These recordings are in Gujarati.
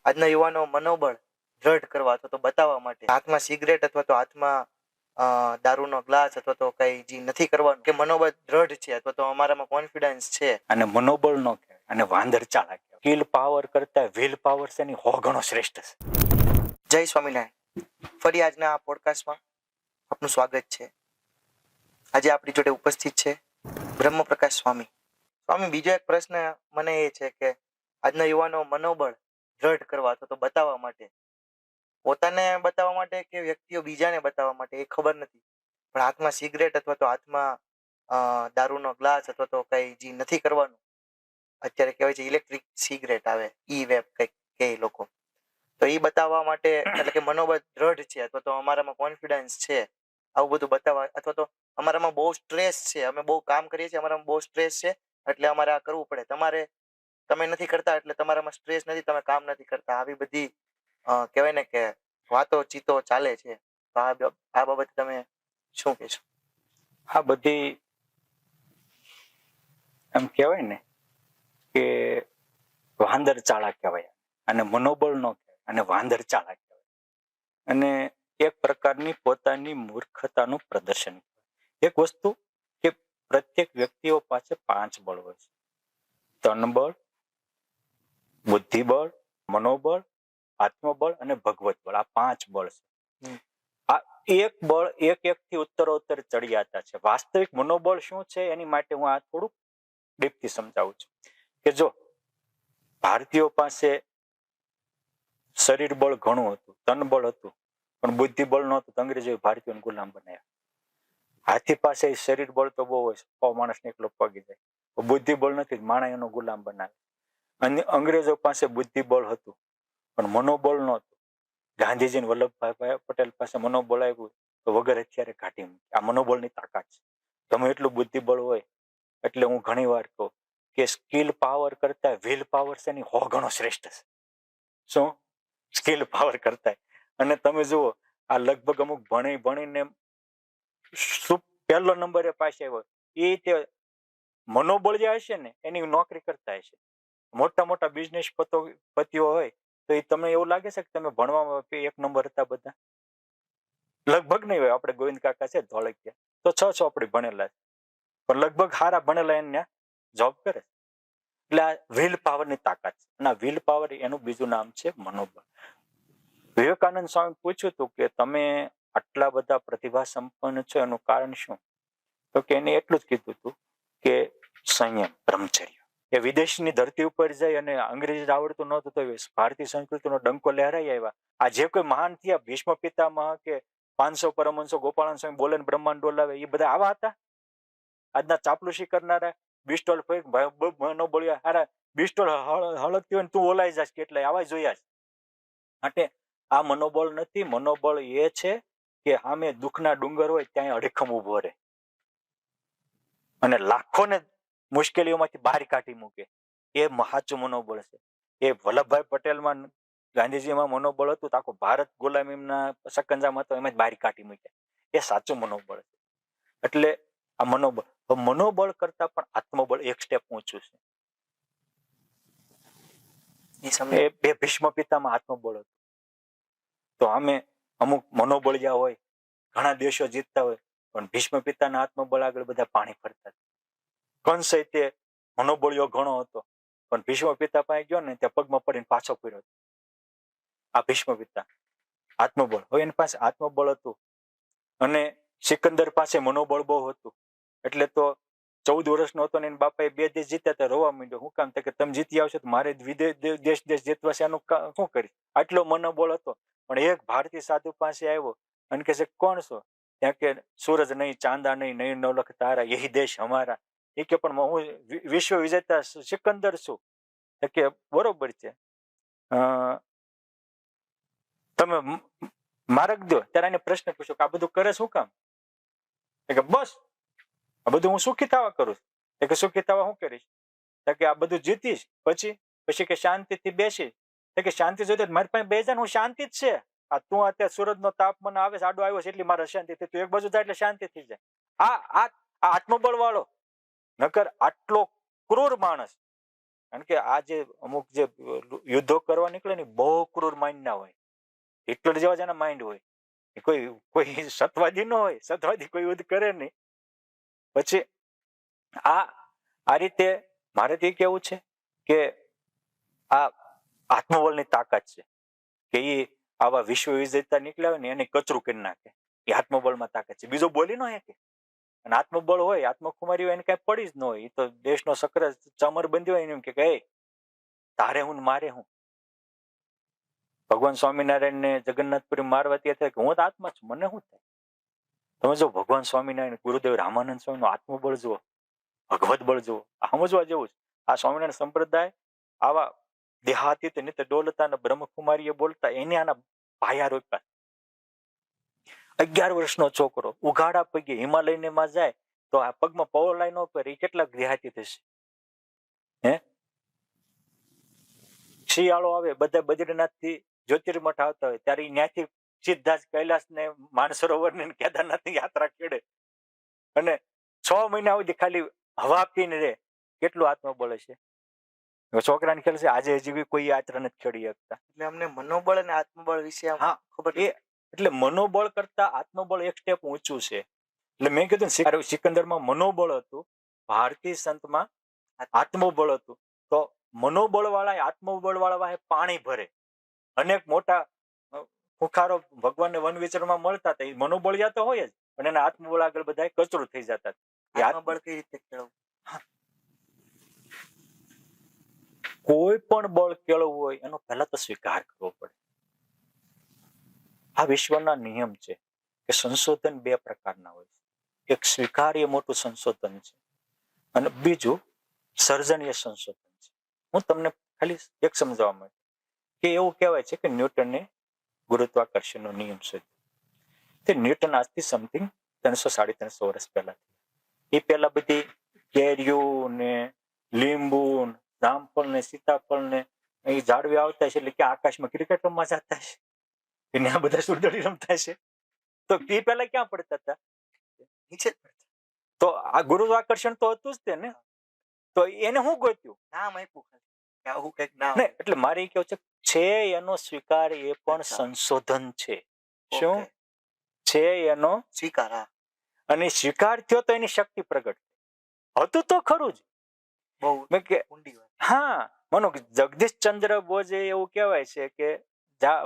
આજના યુવાનો મનોબળ દ્રઢ કરવા અથવા તો બતાવવા માટે હાથમાં સિગરેટ અથવા તો હાથમાં દારૂનો ગ્લાસ અથવા તો કઈ જે નથી કરવાનું કે મનોબળ દ્રઢ છે અથવા તો અમારામાં કોન્ફિડન્સ છે અને મનોબળ નો કહેવાય અને વાંદર ચાળા કહેવાય. સ્કિલ પાવર કરતા વિલ પાવર છે એની 100 ગણો શ્રેષ્ઠ છે. જય સ્વામિનારાયણ. ફરી આજના આ પોડકાસ્ટમાં આપનું સ્વાગત છે. આજે આપણી જોડે ઉપસ્થિત છે બ્રહ્મપ્રકાશ સ્વામી. સ્વામી, બીજો એક પ્રશ્ન મને એ છે કે આજના યુવાનો મનોબળ દ્રઢ કરવા અથવા તો બતાવવા માટે, પોતાને બતાવવા માટે કે વ્યક્તિઓ બીજાને બતાવવા માટે એ ખબર નથી, પણ હાથમાં સિગરેટ અથવા તો હાથમાં દારૂનો ગ્લાસ અથવા તો કઈ જે નથી કરવાનું, અત્યારે કહેવાય છે ઇલેક્ટ્રિક સિગરેટ આવે, ઈ વેપ કંઈક કે લોકો, તો એ બતાવવા માટે એટલે કે મનોબળ દ્રઢ છે અથવા તો અમારામાં કોન્ફિડન્સ છે, આવું બધું બતાવવા, અથવા તો અમારામાં બહુ સ્ટ્રેસ છે, અમે બહુ કામ કરીએ છીએ, અમારામાં બહુ સ્ટ્રેસ છે એટલે અમારે આ કરવું પડે, તમે નથી કરતા એટલે તમારામાં સ્ટ્રેસ નથી, તમે કામ નથી કરતા, આવી બધી કહેવાય ને કે વાતો ચીતો ચાલે છે. તો આ બાબતે તમે શું કહેશો? આ બધી એમ કહેવાય ને કે વાંદર ચાળા કહેવાય અને મનોબળ નો કહેવાય અને વાંદર ચાળા કહેવાય અને એક પ્રકારની પોતાની મૂર્ખતાનું પ્રદર્શન. એક વસ્તુ કે પ્રત્યેક વ્યક્તિઓ પાસે 5 બળ હોય છે: તનબળ, બુદ્ધિબળ, મનોબળ, આત્મબળ અને ભગવત બળ. આ 5 બળ છે. આ એક બળ એક થી ઉત્તરોત્તર ચડિયાતા છે. વાસ્તવિક મનોબળ શું છે એની માટે હું આ થોડુંક ડીપથી સમજાવું છું કે જો ભારતીયો પાસે શરીર બળ ઘણું હતું, તન બળ હતું, પણ બુદ્ધિ બળ નહોતું, અંગ્રેજોએ ભારતીયોને ગુલામ બનાવ્યા. હાથી પાસે શરીર બળ તો બહુ હોય, 100 માણસને એકલો પગી જાય, બુદ્ધિ બળ નથી, માણસ એનો ગુલામ બનાવે. અને અંગ્રેજો પાસે બુદ્ધિ બળ હતું પણ મનોબળ નહોતું. ગાંધીજી વલ્લભભાઈ પટેલ પાસે મનોબળ આવ્યું તો વગર હથિયારે કાઢી મૂકી. આ મનોબળની તાકાત છે. તમે એટલું બુદ્ધિબળ હોય એટલે હું ઘણી વાર કહું કે સ્કિલ પાવર કરતા વિલ પાવર છે એની 100 ગણો શ્રેષ્ઠ છે. શું? સ્કિલ પાવર કરતા. અને તમે જુઓ, આ લગભગ અમુક ભણીને પહેલો નંબર એ પાસે આવ્યો, એ તે મનોબળ જે હશે ને એની નોકરી કરતા હશે. મોટા મોટા બિઝનેસ પતિઓ હોય તો એ તમને એવું લાગે છે કે તમે ભણવામાં 1 નંબર હતા બધા? લગભગ નહીં હોય. આપણે ગોવિંદ કાકા છે ધોળકિયા, તો 6 ચોપડી ભણેલા છે, પણ લગભગ સારા ભણેલા એને જોબ કરે. એટલે આ વિલ પાવરની તાકાત છે. અને આ વિલ પાવર એનું બીજું નામ છે મનોબળ. વિવેકાનંદ સ્વામી પૂછ્યું હતું કે તમે આટલા બધા પ્રતિભા સંપન્ન છો, એનું કારણ શું? તો કે એને એટલું જ કીધું હતું કે સંયમ, બ્રહ્મચર્ય. એ વિદેશની ધરતી ઉપર જઈ અને અંગ્રેજી આવડતું નહોતું તો ભારતીય સંસ્કૃતિનો ડંકો લહેરાઈ આવ્યા. આ જે કોઈ મહાન થયા, ભીષ્મ પિતામહ કે 500 પરમહંસો, ગોપાળાનંદ સ્વામી બોલે ને બ્રહ્માંડ ડોલાવે, એ બધા આવા હતા? આજના ચાપલુસી કરનારા બિસ્ટોલ મનોબળિયા, હારા બિસ્ટોલ હળગતી હોય ને તું ઓલાઈ જાશ કેટલાય આવા જોયા છે. માટે આ મનોબળ નથી. મનોબળ એ છે કે સામે દુઃખના ડુંગર હોય ત્યાં અડીખમ ઉભો રહે અને લાખોને મુશ્કેલીઓમાંથી બહાર કાઢી મૂકે. એ સાચું મનોબળ છે. એ વલ્લભભાઈ પટેલમાં, ગાંધીજીમાં મનોબળ હતું તો આખો ભારત ગુલામીના સકંજામાં હતો, એમાં જ બહાર કાઢી મૂક્યા. એ સાચું મનોબળ છે. એટલે આ મનોબળ કરતા પણ આત્મબળ એક સ્ટેપ ઊંચું છે. એ બે ભીષ્મ પિતામાં આત્મબળ હતું. તો આમે અમુક મનોબળિયા હોય, ઘણા દેશો જીતતા હોય, પણ ભીષ્મ પિતાના આત્મબળ આગળ બધા પાણી ફરતા. કંસ તે મનોબળિયો ઘણો હતો, પણ ભીષ્મ પિતા પાસે ગયો ને ત્યાં પગમાં પડીને પાછો ફર્યો. આ ભીષ્મ પિતા આત્મબળ. હવે એની પાસે આત્મબળ હતું અને સિકંદર પાસે મનોબળ બહુ હતું. એટલે તો 14 વર્ષનો હતો ને એના બાપાએ 2 દેશ જીત્યા હતા, રોવા માંડ્યો. શું કામ? કે તમે જીતી આવશો તો મારે દેશ જીતવા છે, એનું શું કરીશ? આટલો મનોબળ હતો. પણ એક ભારતીય સાધુ પાસે આવ્યો અને કહે છે કોણ છો? ત્યાં કે સૂરજ નહીં, ચાંદા નહીં, નહીં નવલખ તારા, યહી દેશ હમારા. એ કે પણ હું વિશ્વ વિજેતા સિકંદર છું. કે બરોબર છે, તમે માર્ગ દો. ત્યારે એને પ્રશ્ન પૂછ્યો કે આ બધું કરે શું કામ? કે બસ આ બધું હું સુખી થવા કરું છું. કે સુખી થવા શું કરીશ? કે આ બધું જીતીશ, પછી કે શાંતિથી બેસી. કે શાંતિ જોઈતી મારી પાસે બે જાય, હું શાંતિ જ છે. આ તું અત્યારે સૂરજનો તાપ મને આવે છે, આડો આવ્યો છે એટલી મારે શાંતિ થઈ. તું એક બાજુ જાય એટલે શાંતિ થઈ જાય. આ આત્મબળ વાળો. નકર આટલો ક્રૂર માણસ કારણ કે આ જે અમુક જે યુદ્ધો કરવા નીકળે ને બહુ ક્રૂર માઇન્ડ ના હોય. હિટલર જેવા જેના માઇન્ડ હોય. કોઈ કોઈ સતવાદી ન હોય, સતવાદી કોઈ યુદ્ધ કરે નહીં. પછી આ આ રીતે મારે તે કેવું છે કે આ આત્મબળની તાકાત છે કે એ આવા વિશ્વ વિજેતા નીકળ્યા હોય ને એને કચરું કરી નાખે. એ આત્મબળમાં તાકાત છે. બીજો બોલી ન શકે. અને આત્મબળ હોય, આત્મકુમારી હોય, એને કઈ પડી જ ન હોય. એ તો દેશનો સક્ર ચમર બંધી હોય એમ કે તારે હું ને મારે હું. ભગવાન સ્વામિનારાયણ ને જગન્નાથપુરી મારવા ત્યાં થાય કે હું તો આત્મા છું, મને શું થાય. તમે જો ભગવાન સ્વામિનારાયણ ગુરુદેવ રામાનંદ સ્વામીનું આત્મબળ જુઓ, ભગવત બળ જુઓ, આ સમજવા જેવું છે. આ સ્વામિનારાયણ સંપ્રદાય આવા દેહાતીત નિત ડોલતા અને બ્રહ્મકુમારીએ બોલતા એને આના પાયા રોપ્યા. 11 વર્ષનો છોકરો ઉઘાડા પગે હિમાલયમાં જાય તો આ પગમાં પવલાઈ ન પડે એ કેટલાક દેહાતી થશે. હે શિયાળો આવે બધા બદ્રીનાથ થી જ્યોતિર્મઠ આવતા હોય ત્યારે ત્યાંથી સીધા જ કૈલાસ ને માનસરોવર ને કેદારનાથ ની યાત્રા ખેડે અને 6 મહિના સુધી ખાલી હવા પીને રે. કેટલું આત્મબળ છે. છોકરાને ખ્યાલ છે આજે હજી કોઈ યાત્રા નથી ખેડી શકતા. એટલે અમને મનોબળ અને આત્મબળ વિશે હા ખબર એ એટલે મનોબળ કરતા આત્મબળ એક સ્ટેપ ઊંચું છે. એટલે મેં કીધું સિકંદરમાં મનોબળ હતું, ભારતીય સંતમાં આત્મબળ હતું. તો મનોબળ વાળા આત્મબળ વાળા પાણી ભરે. અનેક મોટા ખુખારો ભગવાનને વન વિચરમાં મળતા હતા. એ મનોબળ તો હોય જ પણ એના આત્મબળ આગળ બધા કચરું થઈ જતા. આત્મબળ કઈ રીતે કેળવવું? કોઈ પણ બળ કેળવવું હોય એનો પહેલા તો સ્વીકાર કરવો પડે. આ વિશ્વના નિયમ છે કે સંશોધન 2 પ્રકારના હોય છે. એક સ્વીકાર્ય મોટું સંશોધન છે અને બીજું સર્જનીય સંશોધન છે. હું તમને ખાલી એક સમજાવવા માંગુ કે એવું કહેવાય છે કે ન્યૂટને ગુરુત્વાકર્ષણનો નિયમ શોધ્યો. તે ન્યૂટન આજથી સમથિંગ 300-350 વર્ષ પહેલા. એ પહેલા બધી કેરીઓ ને લીંબુ, જામફળ ને સીતાફળ ને એ ઝાડવે આવતા છે એટલે કે આકાશમાં ક્રિકેટ રમવા જતા છે. એને આ બધા સુરદડી રમતા છે. તો એ પહેલા ક્યાં પડતા હતા? નીચે જ પડતા. તો આ ગુરુત્વાકર્ષણ તો હતું જ તે ને. તો એને શું ગોત્યું? નામ આપ્યું ખાલી આવું કંઈક નામ. એટલે મારે એ કેવું છે એનો સ્વીકાર એ પણ સંશોધન છે. શું છે એનો સ્વીકાર? અને સ્વીકાર થયો તો એની શક્તિ પ્રગટ હતું તો ખરું જ. બહુ મેં કે ઊંડી વાત. હા માનો કે જગદીશચંદ્ર બોઝે એવું કહેવાય છે કે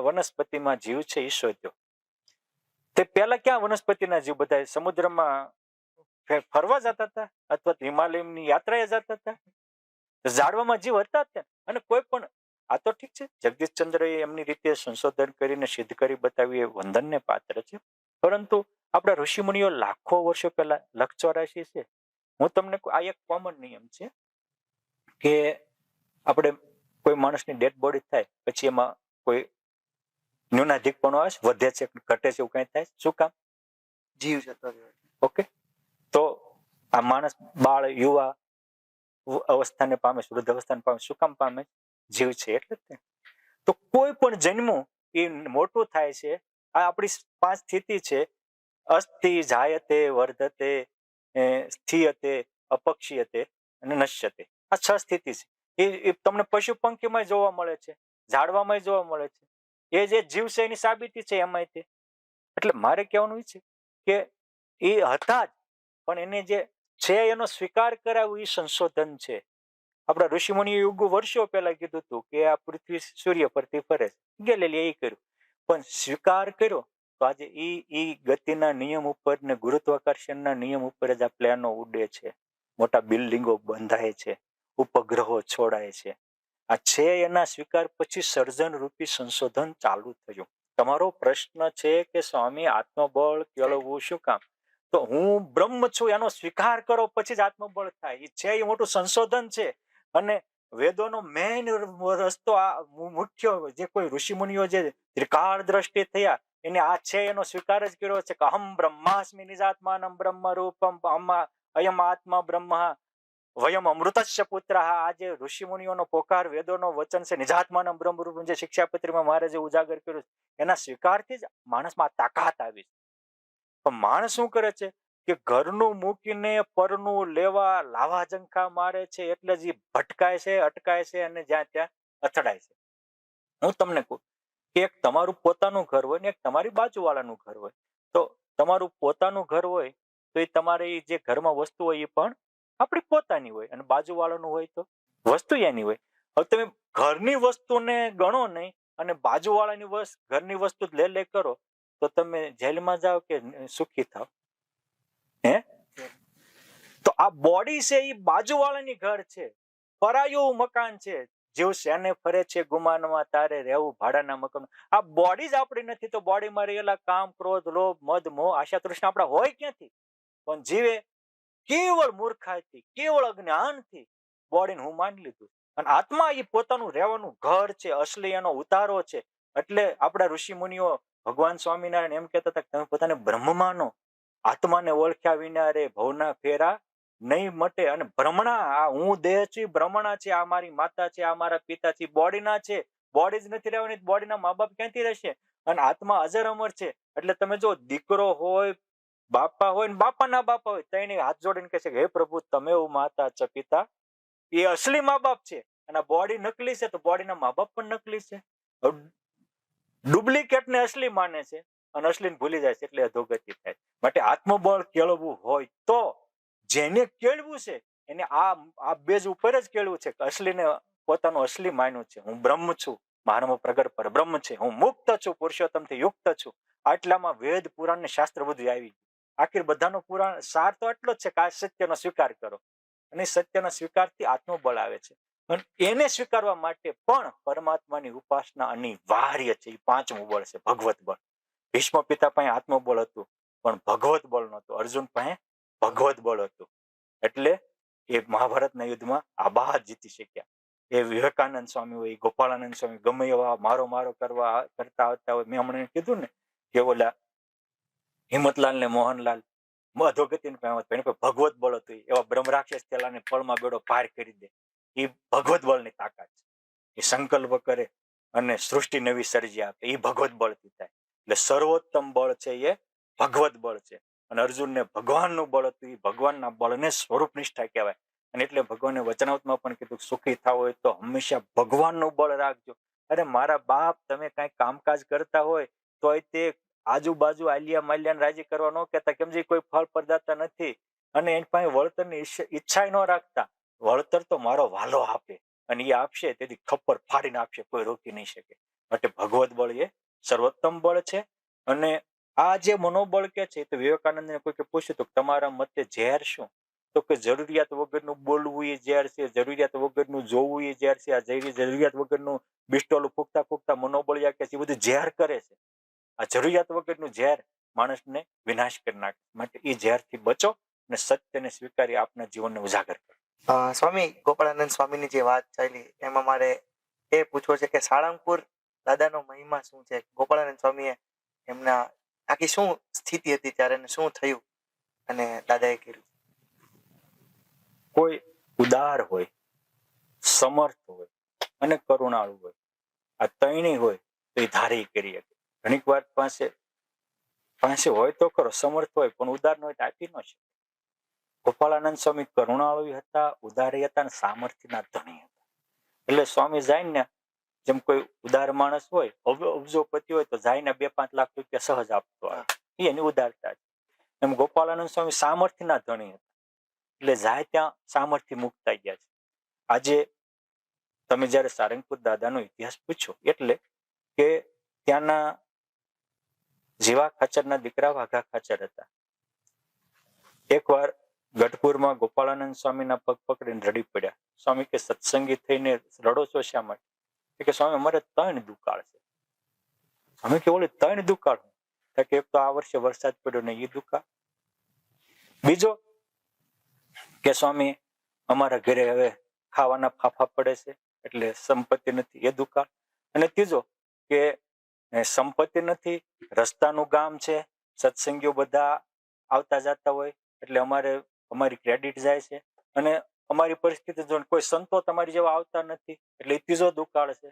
વનસ્પતિમાં જીવ છે એ શોધ્યો. તે પહેલા ક્યાં વનસ્પતિના જીવ બધા સમુદ્રમાં ફરવા જતા હતા અથવા હિમાલયની યાત્રાએ જતા હતા. ઝાડવામાં જીવ હતા જ. અને કોઈ પણ આ તો ઠીક છે જગદીશચંદ્ર એમની રીતે સંશોધન કરીને સિદ્ધ કરી બતાવી એ વંદનને પાત્ર છે. પરંતુ આપણા ઋષિમુનિઓ લાખો વર્ષો પહેલા લક્ષ 84 છે. હું તમને આ એક કોમન નિયમ છે કે આપણે કોઈ માણસની ડેડ બોડી થાય પછી એમાં કોઈ ન્યૂનાધિકપણો આવે છે, વધે છે, ઘટે છે, એવું કઈ થાય. શું કામ? જીવ જતો રહ્યો. ઓકે. તો આ માણસ બાળ યુવા અવસ્થાને પામે, વૃદ્ધ અવસ્થાને પામે. શું કામ પામે? જીવ છે એટલે જ. તો કોઈ પણ જન્મ એ મોટું થાય છે. આ આપણી 5 સ્થિતિ છે. અસ્થિ, જાયતે, વર્ધતે, સ્થિયતે, અપક્ષીયતે અને નશ્યતે. આ 6 સ્થિતિ છે. એ તમને પશુ પંખીમાં જોવા મળે છે, ઝાડવામાં જોવા મળે છે. એ જે જીવ છે એની સાબિતી છે એમાં તે. એટલે મારે કહેવાનું છે કે એ હતા જ પણ એને જે છે એનો સ્વીકાર કરાવવો એ સંશોધન છે. આપણા ઋષિમુનિ યુગ વર્ષો પહેલા કીધું હતું કે આ પૃથ્વી સૂર્ય પરથી ફરે છે. ગેલીલીએ એ કર્યું પણ સ્વીકાર કર્યો તો આજે એ ગતિના નિયમ ઉપર ને ગુરુત્વાકર્ષણના નિયમ ઉપર જ આ પ્લેનો ઉડે છે, મોટા બિલ્ડિંગો બંધાય છે, ઉપગ્રહો છોડાય છે. આ છે એના સ્વીકાર પછી સર્જન રૂપી સંશોધન ચાલુ થયું. તમારો પ્રશ્ન છે કે સ્વામી આત્મબળ કેળવવું શું કામ? તો હું બ્રહ્મ છું એનો સ્વીકાર કરો પછી જ આત્મબળ થાય. એ છે એ મોટું સંશોધન છે. અને વેદોનો મેઇન રસ્તો આ મુખ્ય જે કોઈ ઋષિમુનિઓ જે ત્રિકાળ દ્રષ્ટિ થયા એને આ છે એનો સ્વીકાર જ કર્યો છે કે અહમ બ્રહ્માસ્મિ નિજાત્માનમ બ્રહ્મ રૂપમ અયમ આત્મા બ્રહ્મ વયમ અમૃતસ્ય પુત્ર. આ જે ઋષિમુનિઓનો પોકાર વેદોનો વચન છે નિજાત્માનમ બ્રહ્મ રૂપમ જે શિક્ષાપત્રીમાં મહારાજે ઉજાગર કર્યું એના સ્વીકારથી જ માણસમાં તાકાત આવી. પણ માણસ શું કરે છે કે ઘરનું મૂકીને પરનું લેવા લાવા જંખા મારે છે, એટલે જ ઈ ભટકાય છે, અટકાય છે અને જ્યાં ત્યાં અથડાય છે. હું તમને કહું કે એક તમારું પોતાનું ઘર હોય ને એક તમારી બાજુવાળાનું ઘર હોય. તો તમારું પોતાનું ઘર હોય તો એ તમારી જે ઘરમાં વસ્તુ હોય એ પણ આપણી પોતાની હોય, અને બાજુવાળાનું હોય તો વસ્તુ એની હોય. હવે તમે ઘરની વસ્તુને ગણો નહીં અને બાજુવાળાની ઘરની વસ્તુ જ લે કરો તો તમે જેલમાં જાઓ કે સુખી થાવ? હે? તો આ બોડી છે એ બાજુવાળાની ઘર છે, પરાયું મકાન છે. જેવું શેને ફરે છે ગુમાનમાં તારે રહેવું ભાડાના મકાન. આ બોડી જ આપણી નથી તો બોડીમાં રહેલા કામ, ક્રોધ, લોભ, મદ, મોહ, આશા, તૃષ્ણા આપણા હોય ક્યાંથી? પણ જીવે કેવળ મૂર્ખાઈથી, કેવળ અજ્ઞાનથી બોડીને હું માની લીધું. અને આત્મા એ પોતાનું રહેવાનું ઘર છે, અસલી એનો ઉતારો છે. એટલે આપણા ઋષિ મુનિઓ ભગવાન સ્વામિનારાયણ એમ કહેતા હતા કે તમે પોતાને બ્રહ્મ માનો, આત્માને ઓળખ્યા વિના રે ભવના ફેરા નહીં મટે. અને ભ્રમણા, આ હું દેહ છું, ભ્રમણા છે, આ મારી માતા છે, આ મારા પિતા છે, બોડીના છે. બોડી જ નથી રહેવાની, બોડીના મા બાપ ક્યાંથી રહેશે? અને આત્મા અજર અમર છે. એટલે તમે જો દીકરો હોય, બાપા હોય ને બાપાના બાપા હોય, તેને હાથ જોડીને કહે છે કે હે પ્રભુ તમે એવું માતા છે પિતા, એ અસલી મા બાપ છે. અને બોડી નકલી છે તો બોડીના મા બાપ પણ નકલી છે. ડુપ્લિકેટ ને અસલી માને છે અને અસલીને ભૂલી જાય છે, એટલે અધોગતિ થાય. માટે આત્મબળ કેળવવું હોય તો જેને કેળવું છે એને આ બેઝ ઉપર જ કેળવું છે કે અસલીને પોતાનું અસલી માન્યું છે. હું બ્રહ્મ છું, મારામાં પ્રગટ પરબ્રહ્મ છે, હું મુક્ત છું, પુરુષોત્તમથી યુક્ત છું. આટલામાં વેદ પુરાણ ને શાસ્ત્ર બધું આવી ગયું. આખિર બધાનો પુરાણ સાર તો એટલો જ છે કે આ સત્યનો સ્વીકાર કરો, અને સત્યના સ્વીકારથી આત્મબળ આવે છે. અને એને સ્વીકારવા માટે પણ પરમાત્માની ઉપાસના અનિવાર્ય છે. એ પાંચમું બળ છે, ભગવત બળ. ભીષ્મ પિતા પાસે આત્મબળ હતું પણ ભગવત બળ નહોતું. અર્જુન પાસે ભગવત બળ હતું, એટલે એ મહાભારતના યુદ્ધમાં આબાદ જીતી શક્યા. એ વિવેકાનંદ સ્વામી હોય, ગોપાળાનંદ સ્વામી, ગમે એવા મારો કરતા આવતા હોય. મેં હમણાં કીધું ને કે ઓલા હિંમતલાલ ને મોહનલાલ અધોગતિ ભગવત બળ હતું. એવા બ્રહ્મ રાક્ષસ પેલાને પળમાં બેડો પાર કરી દે. એ ભગવત બળની તાકાત છે. એ સંકલ્પ કરે અને સૃષ્ટિ નવી સર્જી આપે, એ ભગવત બળથી થાય. એટલે સર્વોત્તમ બળ છે એ ભગવત બળ છે. અને અર્જુનને ભગવાનનું બળ હતું, એ ભગવાનના બળને સ્વરૂપ નિષ્ઠા કહેવાય. અને એટલે ભગવાને વચનાવતમાં પણ કીધું સુખી થાવ હોય તો હંમેશા ભગવાનનું બળ રાખજો. અરે મારા બાપ, તમે કઈ કામકાજ કરતા હોય તોય તે આજુબાજુ આલિયા માલિયાને રાજી કરવા ન કહેતા, કેમ જે કોઈ ફળ પ્રદાતા નથી અને એની પાસે વળતરની ઈચ્છા ન રાખતા. વળતર તો મારો વાલો આપે અને એ આપશે તેથી ખપ્પર ફાડીને આપશે, કોઈ રોકી નહીં શકે. માટે ભગવત બળ એ સર્વોત્તમ બળ છે. અને આ જે મનોબળ કે છે તો વિવેકાનંદને કોઈ પૂછ્યું તો તમારા મતે ઝેર શું? તો કે જરૂરિયાત વગરનું બોલવું એ ઝેર છે, જરૂરિયાત વગરનું જોવું એ ઝેર છે, આ જરૂરિયાત વગરનું બિસ્ટોલું ફૂંકતા ફૂંકતા મનોબળિયા કે છે એ બધું ઝેર કરે છે. આ જરૂરિયાત વગરનું ઝેર માણસને વિનાશ કરી નાખે. માટે એ ઝેરથી બચો અને સત્યને સ્વીકારી આપના જીવનને ઉજાગર કરો. સ્વામી ગોપાળાનંદ સ્વામીની જે વાત ચાલી એમાં મારે એ પૂછવું છે કે સાળંગપુર દાદાનો મહિમા શું છે? ગોપાળાનંદ સ્વામીએ એમના આખી શું સ્થિતિ હતી ત્યારે શું થયું અને દાદાએ કર્યું? કોઈ ઉદાર હોય, સમર્થ હોય અને કરુણાળુ હોય, આ ત્રણેય હોય તો એ ધારી કરી શકે. ઘણીક વાર પાસે હોય તો ખરો, સમર્થ હોય પણ ઉદાર ન હોય તો આપી ન શકે. ગોપાળાનંદ સ્વામી કરુણાળુ હતા, ઉદારી હતા અને સામર્થ્યના ધણી હતા. એટલે સ્વામી જાય ને, જેમ કોઈ ઉદાર માણસ હોય, અબજોપતિ હોય તો જાય 2-5 લાખ રૂપિયા સહજ આપતો આવે, એ એની ઉદારતા છે. એમ ગોપાળાનંદ સ્વામી સામર્થ્યના ધણી હતા, એટલે જાય ત્યાં સામર્થ્ય મુકતા ગયા છે. આજે તમે જયારે સારંગપુર દાદાનો ઇતિહાસ પૂછો એટલે કે ત્યાંના જીવા ખાચરના દીકરા વાઘા ખાચર હતા. એકવાર ગઢપુરમાં ગોપાળાનંદ સ્વામીના પગ પકડીને રડી પડ્યા. સ્વામી કે સત્સંગી થઈને રડો છો શા માટે? કે સ્વામી અમારે 3 દુકાળ છે. સ્વામી કે ઓલી 3 દુકાળ? કે એક તો આ વર્ષે વરસાદ પડ્યો ને એ દુકાળ, બીજો કે સ્વામી અમારા ઘરે હવે ખાવાના ફાફા પડે છે એટલે સંપત્તિ નથી એ દુકાળ, અને ત્રીજો કે સંપત્તિ નથી, રસ્તાનું ગામ છે, સત્સંગીઓ બધા આવતા જતા હોય એટલે અમારી ક્રેડિટ જાય છે, અને અમારી પરિસ્થિતિ જો કોઈ સંતો તમારી જેવા આવતા નથી એટલે એ ત્રીજો દુકાળ છે.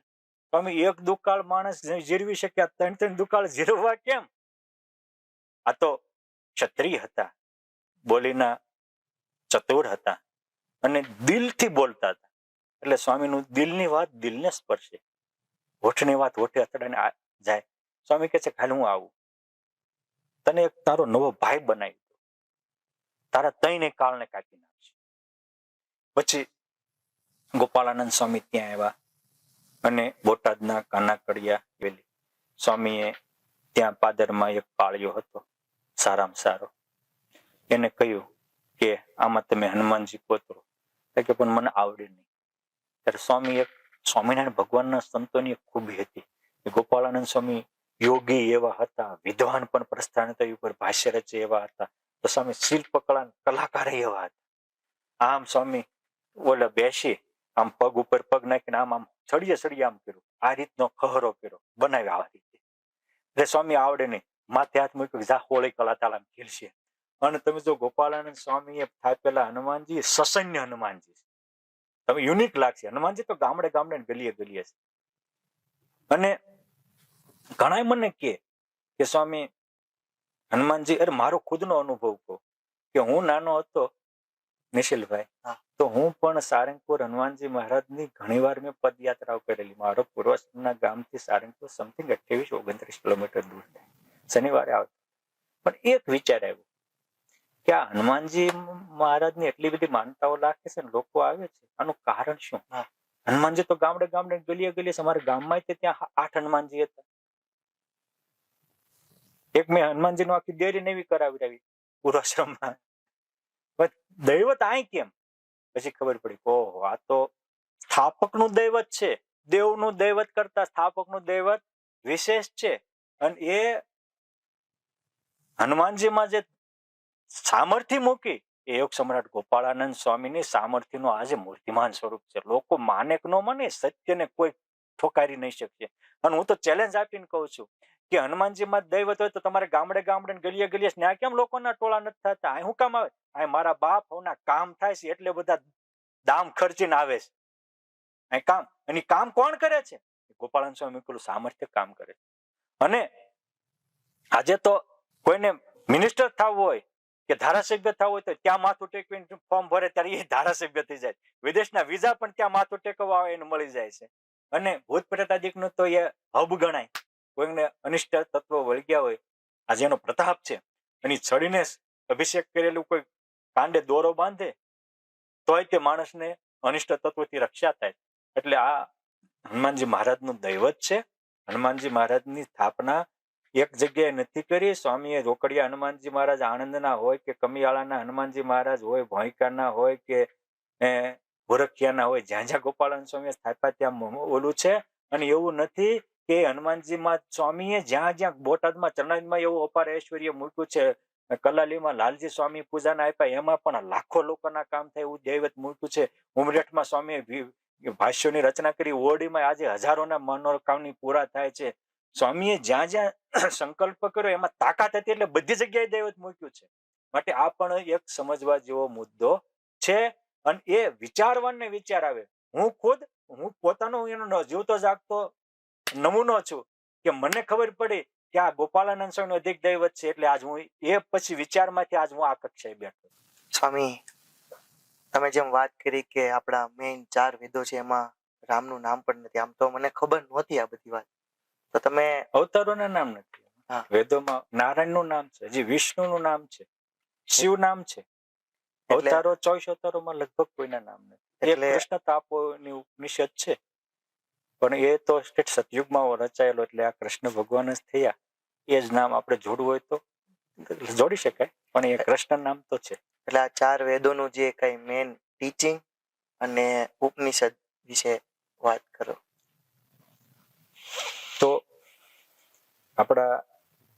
સ્વામી એક દુકાળ માણસ જીરવી શક્યા, 3 દુકાળ જીરવવા કેમ? આ તો ક્ષત્રિય હતા, બોલીના ચતુર હતા અને દિલથી બોલતા હતા. એટલે સ્વામીનું દિલની વાત દિલને સ્પર્શે, હોઠની વાત હોઠે અથડાઈને જાય. સ્વામી કહે છે હાલ હું આવું, તને એક તારો નવો ભાઈ બનાવી દઉં, તારા તઈને કાળને કાપી નાખશે. પછી ગોપાળાનંદ સ્વામી ત્યાં આવ્યા અને બોટાદના કાનાકડિયા વેલી સ્વામીએ ત્યાં પાદરમાં એક પાળ્યો હતો સારામાં સારો. એને કહ્યું કે આમાં તમે હનુમાનજી કોતરો, કે પણ મને આવડે નહીં. ત્યારે સ્વામી એક સ્વામિનારાયણ ભગવાનના સંતોની એક ખૂબી હતી. ગોપાળાનંદ સ્વામી યોગી એવા હતા, વિદ્વાન પણ પ્રસ્થાન ઉપર ભાષ્ય રચે એવા હતા. તો સ્વામી શિલ્પકલા કલાકાર એવા હતા. આમ સ્વામી ઓલા બેસી આમ પગ ઉપર પગ નાખીને આમ આમ ચડીએ આમ કર્યું, આ રીતનો ખહરો કર્યો, બનાવ્યો આ રીતે. એટલે સ્વામી આવડે નહીં, માથે હાથ મૂક્યો, જા હોળી કલા તાલા ખીલશે. અને તમે જો ગોપાળાનંદ સ્વામીએ થાપેલા હનુમાનજી સસન્ય હનુમાનજી, તમે યુનિક લાગશે. હનુમાનજી તો ગામડે ગામડે ગલીએ ગલીએ છે. અને ઘણા મને કે સ્વામી હનુમાનજી, અરે મારો ખુદનો અનુભવ કહું કે હું નાનો હતો નિશિલભાઈ, તો હું પણ સારંગપુર હનુમાનજી મહારાજની ઘણી વાર મેં પદયાત્રાઓ કરેલી. મારો પૂર્વના ગામથી સારંગપુર સમથિંગ 28-29 કિલોમીટર દૂર થાય. શનિવારે આવતો. પણ એક વિચાર આવ્યો કે આ હનુમાનજી મહારાજની એટલી બધી માનતાઓ રાખે છે ને, લોકો આવે છે, આનું કારણ શું? હનુમાનજી તો ગામડે ગામડે ગલીએ ગલીએ છે. અમારા ગામમાં ત્યાં 8 હનુમાનજી હતા. એક મેં હનુમાનજી નું આખી દેરી નવી કરાવી પૂર્વાશ્રમમાં. દૈવત આય કેમ? પછી ખબર પડી, ઓહો આ તો સ્થાપકનું દૈવત છે. દેવનું દૈવત કરતા સ્થાપકનું દૈવત વિશેષ છે. અને એ હનુમાનજીમાં જે સામર્થ્ય મૂકી એ યોગ સમ્રાટ ગોપાળાનંદ સ્વામીની સામર્થ્યનું આજે મૂર્તિમાન સ્વરૂપ છે. લોકો માને કે ન માને, સત્યને કોઈ ઠોકારી નહીં શકશે. અને હું તો ચેલેન્જ આપીને કહું છું કે હનુમાનજીમાં દૈવત હોય તો તમારે ગામડે ગામડે ગલીએ ગલીએ ત્યાં કેમ લોકોના ટોળા નથી થતા? અહીં શું કામ આવે? અહીં મારા બાપ હોના કામ થાય છે એટલે બધા દામ ખર્ચીને આવે છે. અહીં કામ, અને કામ કોણ કરે છે? ગોપાળાનંદ સ્વામી પેલું સામર્થ્ય કામ કરે છે. અને આજે તો કોઈને મિનિસ્ટર થવું હોય કે ધારાસભ્ય થવું હોય તો ત્યાં માથું ટેકવીને ફોર્મ ભરે ત્યારે એ ધારાસભ્ય થઈ જાય. વિદેશના વિઝા પણ ત્યાં માથું ટેકવવા આવે એને મળી જાય છે. અને ભૂત પ્રેતાદિકનું તો એ હબ ગણાય. કોઈને અનિષ્ટ તત્વો વળગ્યા હોય, આજે એનો પ્રતાપ છે, એની છડીને અભિષેક કરેલું કોઈ કાંડે દોરો બાંધે તોય તે માણસને અનિષ્ટ તત્વોથી રક્ષા થાય. એટલે આ હનુમાનજી મહારાજનું દૈવત છે. હનુમાનજી મહારાજની સ્થાપના એક જગ્યાએ નથી કરી. સ્વામીએ રોકડિયા હનુમાનજી મહારાજ આણંદના હોય કે કમિયાળાના હનુમાનજી મહારાજ હોય, ભોંયકાના હોય કે ગોરખિયાના હોય, જ્યાં જ્યાં ગોપાળાનંદ સ્વામીએ સ્થાપ્યા ત્યાં ઓલું છે. અને એવું નથી કે હનુમાનજીમાં સ્વામીએ જ્યાં જ્યાં બોટાદમાં ચરણાઈમાં એવું અપાર ઐશ્વર્ય મૂક્યું છે. કલાલીમાં લાલજી સ્વામી પૂજાના આપ્યા, એમાં પણ લાખો લોકોના કામ થાય એવું દૈવત મૂક્યું છે. ઉમરેઠમાં સ્વામીએ ભાષ્યોની રચના કરી, ઓરડીમાં આજે હજારોના મનોકામની પૂરા થાય છે. સ્વામીએ જ્યાં જ્યાં સંકલ્પ કર્યો એમાં તાકાત હતી એટલે બધી જગ્યાએ દૈવત મૂક્યું છે. માટે આ પણ એક સમજવા જેવો મુદ્દો છે. અને એ વિચારવાને વિચાર આવે. હું પોતાનો એનો જીવતો જાગતો નમૂનો છું કે મને ખબર પડી કે આ ગોપાળાનંદ સ્વામી અધિક દૈવત છે. એટલે આજ હું એ પછી વિચારમાંથી આજ હું આ કક્ષાએ બેઠો. સ્વામી, તમે જેમ વાત કરી કે આપણા મેઇન 4 વેદો છે એમાં રામનું નામ પણ નથી, આમ તો મને ખબર નહોતી આ બધી વાત. તો તમે અવતારોના નામ નથી. વેદોમાં નારાયણનું નામ છે, હજી વિષ્ણુનું નામ છે, શિવ નામ છે. અવતારો 24 અવતારોમાં લગભગ કોઈના નામ નથી. એટલે કૃષ્ણ તાપોની ઉપનિષદ છે, પણ એ તો સતયુગમાં રચાયેલો એટલે આ કૃષ્ણ ભગવાન જ થયા. એ જ નામ આપણે જોડવું હોય તો જોડી શકાય, પણ એ કૃષ્ણ નામ તો છે. એટલે આ 4 વેદોનું જે કઈ મેઇન ટીચિંગ અને ઉપનિષદ વિશે વાત કરો. તો આપણા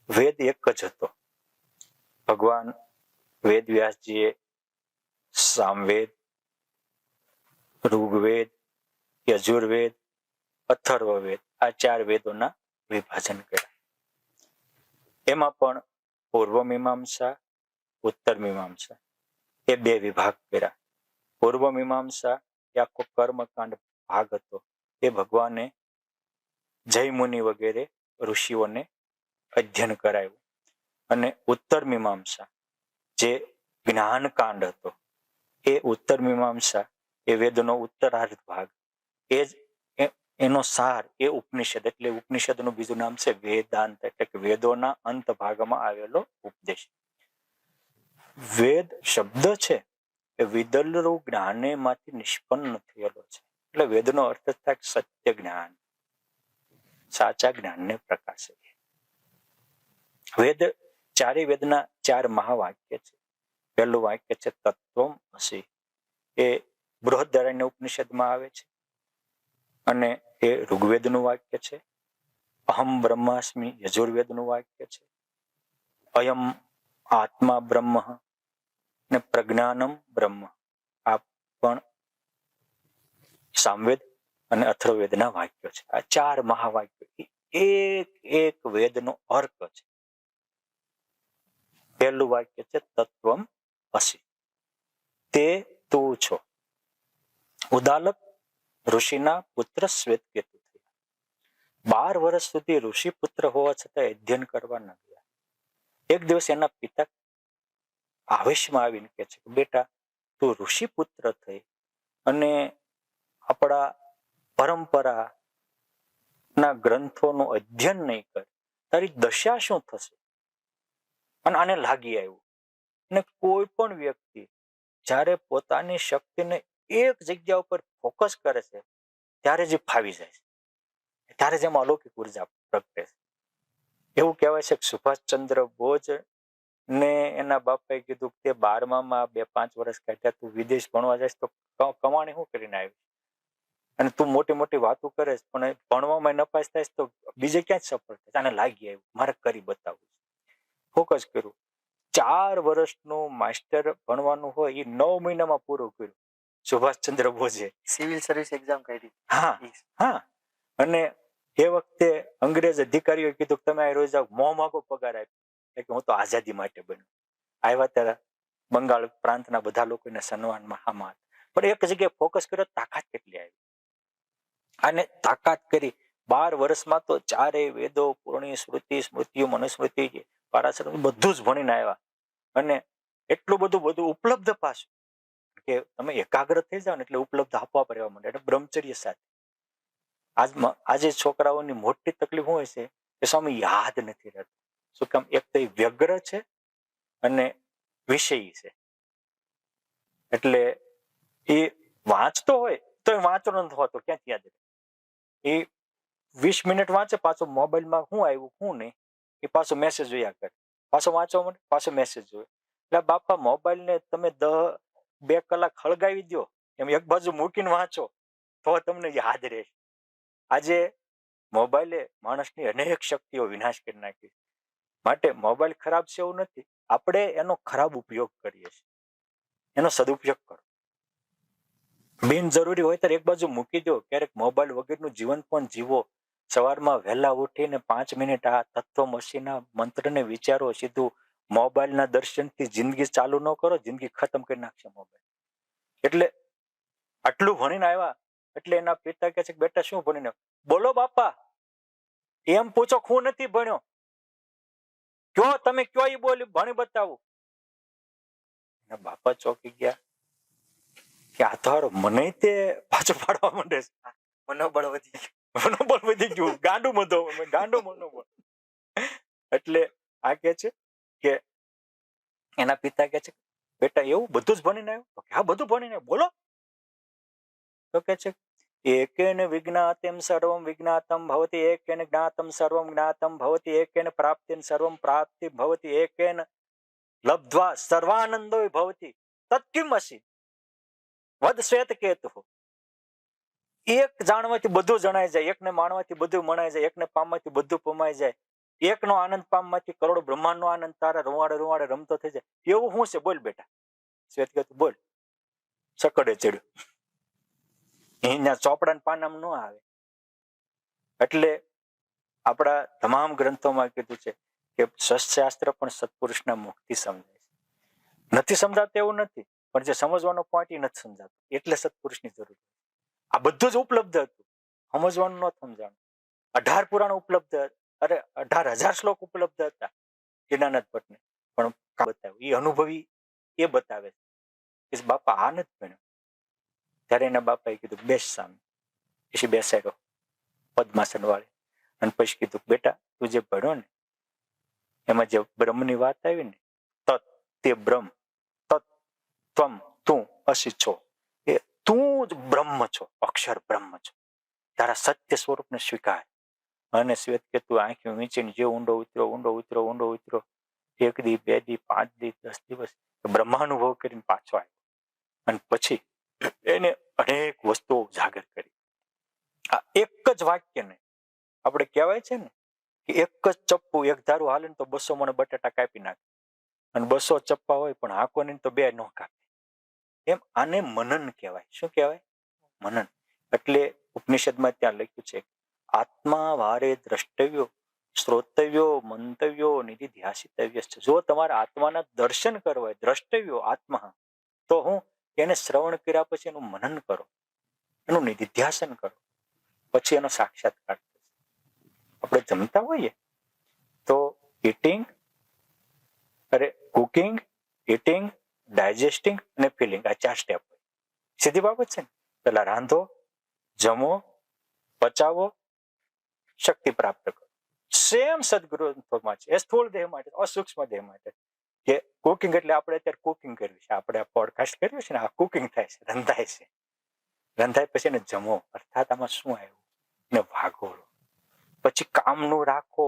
વેદ એક જ હતો. ભગવાન વેદ વ્યાસજીએ સામવેદ, ઋગ્વેદ, યજુર્વેદ, અથર્વવેદ આ 4 વેદોના વિભાજન કર્યા. એમાં પણ પૂર્વ મીમાંસા, ઉત્તર મીમાંસા એ 2 વિભાગ કર્યા. પૂર્વ મીમાંસા એ આખો કર્મકાંડ ભાગ હતો. એ ભગવાને જયમુનિ વગેરે ઋષિઓને અધ્યયન કરાયું. અને ઉત્તર મીમાંસા જે જ્ઞાનકાંડ હતો, એ ઉત્તર મીમાંસા, એ વેદનો ઉત્તરાર્ધ ભાગ, એ જ એનો સાર એ ઉપનિષદ. એટલે ઉપનિષદનું બીજું નામ છે વેદાંત, એટલે કે વેદોના અંત ભાગમાં આવેલો ઉપદેશ. વેદ શબ્દ છે એ વિદલરૂ જ્ઞાને માંથી નિષ્પન્ન થયેલો છે. એટલે વેદનો અર્થ થાય સત્ય જ્ઞાન, સાચા જ્ઞાનને પ્રકાશે. વેદ, ચારે વેદના 4 મહાવાક્ય છે. પહેલું વાક્ય છે તત્વમ અસી, એ બૃહદારણ્ય ઉપનિષદમાં આવે છે અને એ ઋગ્વેદનું વાક્ય છે. અહમ બ્રહ્માસ્મિ યજુર્વેદનું વાક્ય છે. અયમ આત્મા બ્રહ્મ ને પ્રજ્ઞાનમ બ્રહ્મ, આ પણ સામવેદ અને અથર્વવેદના વાક્યો છે. આ 4 મહાવાક્યો એક એક વેદનો અર્ક છે. પહેલું વાક્ય છે તત્વમ અસી, તે તું છો. ઉદાલક ઋષિના પુત્ર શ્વેતકેતુ થયા. 12 વર્ષ સુધી ઋષિ પુત્ર હોવા છતાં અધ્યયન કરવા ન ગયા. એક દિવસ એના પિતા આવેશમાં આવીને કહે છે કે બેટા, તું ઋષિ પુત્ર થઈ અને આપણા પરંપરા ના ગ્રંથોનું અધ્યયન નહીં કરે, તારી દશા શું થશે? અને આને લાગી આવ્યું. અને કોઈ પણ વ્યક્તિ જ્યારે પોતાની શક્તિને એક જગ્યા ઉપર ફોકસ કરે છે ત્યારે જ ફાવી જાય છે, ત્યારે જ એમાં અલૌકિક ઉર્જા પ્રગટે છે. એવું કહેવાય છે કે સુભાષચંદ્ર બોઝ ને એના બાપાએ કીધું કે 12માં 2-5 વર્ષ કાઢ્યા, તું વિદેશ ભણવા જઈશ તો કમાણી શું કરીને આવી, અને તું મોટી મોટી વાતો કરે પણ ભણવામાં નપાસ થાય તો બીજે ક્યાં જ સફળ થાય? આને લાગી આવ્યું, મારે કરી બતાવવું. ફોકસ કર્યું. 4 વર્ષનું માસ્ટર ભણવાનું હોય એ 9 મહિનામાં પૂરું કર્યું સુભાષચંદ્ર બોઝે. સિવિલ સર્વિસ એક્ઝામ કાઢી. હા હા. અને એ વખતે અંગ્રેજ અધિકારીઓએ કીધું તમે આ રોજ મોં માગો પગાર આપ્યો, એટલે હું તો આઝાદી માટે બન્યો. આવ્યા ત્યારે બંગાળ પ્રાંતના બધા લોકોને સન્માનમાં હામાં, પણ એક જગ્યાએ ફોકસ કર્યો, તાકાત કેટલી આવી. અને તાકાત કરી 12 વર્ષમાં તો 4 વેદો, પૂર્ણી, શ્રુતિ, સ્મૃતિઓ, મનુસ્મૃતિ, પારાશર બધું જ ભણીને આવ્યા. અને એટલું બધું ઉપલબ્ધ પાછું કે તમે એકાગ્ર થઈ જાઓ ને એટલે ઉપલબ્ધ આપવા રહેવા માંડે. એટલે બ્રહ્મચર્ય સાથે. આજે છોકરાઓની મોટી તકલીફ હોય છે કે સ્વામી યાદ નથી રહેતું. શું કામ? એક તો એ વ્યગ્ર છે અને વિષયી છે. એટલે એ વાંચતો હોય તો એ વાંચવાનો નથી હોતો, ક્યાંથી યાદ રહે? એ 20 મિનિટ વાંચે, પાછો મોબાઈલમાં શું આવ્યું શું નહીં એ પાછો મેસેજ જોયા કરે, પાછો વાંચવા માટે પાછો મેસેજ જોયો. એટલે બાપા મોબાઈલને તમે 2 કલાક હળગાવી દો, એમ એક બાજુ મૂકીને વાંચો તો તમને યાદ રહે. આજે મોબાઈલે માણસની અનેક શક્તિઓ વિનાશ કરી નાખી. માટે મોબાઈલ ખરાબ છે એવું નથી, આપણે એનો ખરાબ ઉપયોગ કરીએ છીએ. એનો સદુપયોગ કરો. બિનજરૂરી હોય ત્યારે એક બાજુ મૂકી દો. ક્યારેક મોબાઈલ વગરનું જીવન પણ જીવો. સવારમાં વહેલા ઉઠીને 5 મિનિટ આ તત્વમસીના મંત્રને વિચારો. સીધું મોબાઈલના દર્શનથી જિંદગી ચાલુ ન કરો, જિંદગી ખતમ કરી નાખશે મોબાઈલ. એટલે આટલું ભણીને આવ્યા એટલે એના પિતા કહે છે કે બેટા શું ભણીને? બોલો બાપા, એમ પૂછો હું નથી ભણ્યો, કયો તમે કયો એ બોલી ભણી બતાવું. એના બાપા ચોંકી ગયા કે આ તો મને તે પાછો પાડવા માંડે છે. મનોબળ વધી ગયું. મનોબળ વધી ગયું, ગાંડું મનોબળ. એટલે આ કે છે કે એના પિતા કે છે બેટા એવું બધું જ ભણીને આવ્યો? હા બધું ભણીને. બોલો. તો કે છે એકેન વિજ્ઞાતમ સર્વમ વિજ્ઞાતમ ભવતિ, એકેન જ્ઞાતમ સર્વમ જ્ઞાતમ ભવતિ, એકેન પ્રાપ્તિમ સર્વમ પ્રાપ્તિ ભવતિ, એકેન લબ્ધ્વા સર્વાનંદો ભવતિ, તત્કિમ અસી વદ શ્વેત કેતુ. એક જાણવાથી બધું જણાય જાય, એકને માણવાથી બધું મણાય જાય, એકને પામવાથી બધું પમાઈ જાય, એકનો આનંદ પામવાથી કરોડો બ્રહ્માંડનો આનંદ તારા રૂવાડે રૂવાડે રમતો થઈ જાય. એવું શું છે? બોલ બેટા. શ્વેત કેતુ બોલ. સકડે ચડ્યું. અહીંયા ચોપડા પાનામ ન આવે. એટલે આપણા તમામ ગ્રંથોમાં કીધું છે કે શસ્ત્રાસ્ત્ર પણ સત્પુરુષના મુક્તિ સમજાય છે. નથી સમજાતું એવું નથી, પણ જે સમજવાનો પોઈન્ટ એ નથી સમજાતો, એટલે સત્પુરુષની જરૂર. આ બધું જ ઉપલબ્ધ હતું, સમજવાનું ન સમજાણું. 18 પુરાણ ઉપલબ્ધ, અરે 18,000 શ્લોક ઉપલબ્ધ હતા જ્ઞાનાનંદ ભટ્ટને, પણ બતાવ્યું એ અનુભવી એ બતાવે છે કે બાપા આ નથી ભણ્યો. ત્યારે એના બાપાએ કીધું બેસ સામે. પછી બેસાડ્યો પદ્માસન વાળી અને પછી કીધું બેટા તું જે ભણ્યો ને એમાં જે બ્રહ્મની વાત આવી ને તત તે બ્રહ્મ તત ત્વમ તું અસી છો એ તું જ બ્રહ્મ છો, અક્ષર બ્રહ્મ છો. તારા સત્ય સ્વરૂપને સ્વીકાર. અને શ્વેત કે તું આંખી વીંચીને જે ઊંડો ઉતરો 1 દી 2 દી 5 દી 10 દિવસ બ્રહ્માનુભવ કરીને પાછો આવ્યો અને પછી એને અનેક વસ્તુઓ ઉજાગર કરી. આ એક જ વાક્યને આપણે કહેવાય છે ને કે એક જ ચપ્પુ એક ધારું હાલે ને તો 200 મણ બટાટા કાપી નાખે અને 200 ચપ્પા હોય પણ હાંકો ને તો 2 ન કાપે. એમ આને મનન કહેવાય. શું કહેવાય? મનન. એટલે ઉપનિષદમાં ત્યાં લખ્યું છે આત્મા વારે દ્રષ્ટવ્યો શ્રોતવ્યો મંતવ્યો નિધિધ્યાસિતવ્ય છે. જો તમારા આત્માના દર્શન કરવા હોય દ્રષ્ટવ્યો આત્મા તો હું એને શ્રવણ કર્યા પછી એનું મનન કરો, એનું નિધિધ્યાસન કરો, પછી એનો સાક્ષાત્કાર. આપણે જમતા હોઈએ તો કુકિંગ, ઇટિંગ, ડાયજેસ્ટિંગ અને ફિલિંગ આ 4 સ્ટેપ હોય. સીધી બાબત છે ને. પેલા રાંધો, જમો, પચાવો, શક્તિ પ્રાપ્ત કરો. સેમ સદગુરુમાં છે. એ સ્થૂળ દેહ માટે, અસૂક્ષ્મ દેહ માટે. કે કુકિંગ એટલે આપણે અત્યારે કુકિંગ કર્યું છે, આપણે પોડકાસ્ટ કર્યું છે ને આ કુકિંગ થાય છે, રંધાય છે. રંધાય પછી એને જમો અર્થાત આમાં શું આવ્યું ને વાગોળો. પછી કામનું રાખો,